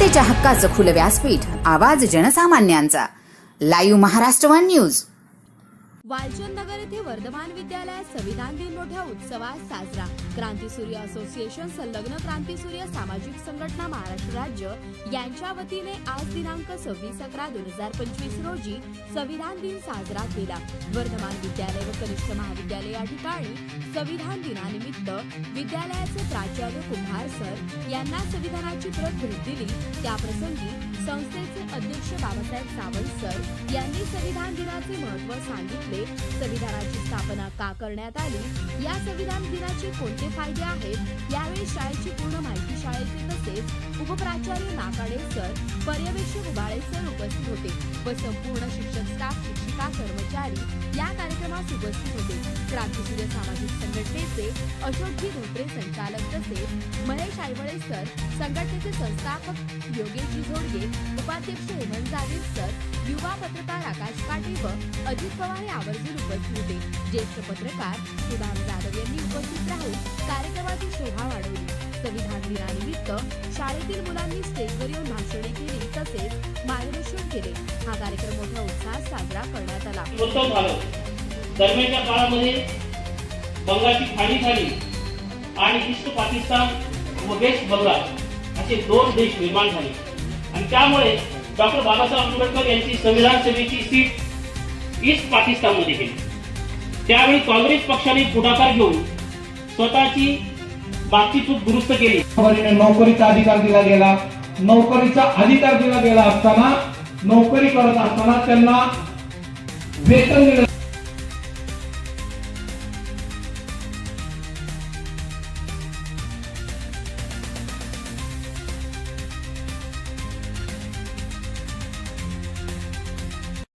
जनतेच्या हक्काचं खुलं व्यासपीठ, आवाज जनसामान्यांचा. Live Maharashtra one news. Walchand Nagar येथे वर्धमान विद्यालयात संविधान दिन मोठ्या उत्सवात साजरा. क्रांतीसूर्य असोसिएशन संलग्न क्रांतीसूर्य सामाजिक संघटना महाराष्ट्र राज्य यांच्या वतीने आज दिनांक 26/11/2025 रोजी संविधान दिन साजरा केला. वर्धमान विद्यालय व कनिष्ठ महाविद्यालय या ठिकाणी संविधान दिनानिमित्त विद्यालयाचे प्राचार्य कुंभार सर यांना संविधानाची प्रत भेट दिली. त्याप्रसंगी संस्थेचे अध्यक्ष बाबासाहेब सावंत सर यांनी संविधान दिनाचे महत्त्व सांगितले. संविधानाची स्थापना का करण्यात आली, या संविधान दिनाचे कोणते फायदे आहेत, यावेळी शाळेची पूर्ण माहिती शाळेचे तसेच उपप्राचार्य नाकाडे सर, पर्यवेक्षक उबाळे सर उपस्थित होते व संपूर्ण शिक्षक स्टाफ, शिक्षिका, कर्मचारी या कार्यक्रमास उपस्थित होते. क्रांतीसूर्य सामाजिक संघटनेचे अशोकजी धोत्रे संचालक तसेच महेश आयवळे सर, संघटनेचे संस्थापक योगेशजी झोडगे, उपाध्यक्ष हेमंत जाधव सर, युवा पत्रकार आकाश काटे व अजित पवार आवर्जून उपस्थित होते. ज्येष्ठ पत्रकार सुधाम जाधव यांनी उपस्थित राहून कार्यक्रमाची शोभा वाढवली. संविधान दिनानिमित्त शाळेतील मुलांनी स्टेजवर येऊन भाषणे केली तसेच मार्गदर्शन केले. हा कार्यक्रम मोठ्या उत्साहात साजरा करण्यात आला. दरम्यानच्या काळामध्ये बंगालची खाडी झाली आणि ईस्ट पाकिस्तान व वेस्ट बंगाल असे दोन देश निर्माण झाले आणि त्यामुळे डॉक्टर बाबासाहेब आंबेडकर यांची संविधान सभेची सीट ईस्ट पाकिस्तानमध्ये गेली. त्यावेळी काँग्रेस पक्षाने पुढाकार घेऊन स्वतःची मागची चूक दुरुस्त केली. नोकरीचा अधिकार दिला गेला. नोकरीचा अधिकार दिला गेला असताना नोकरी करत असताना त्यांना वेतन दिलं.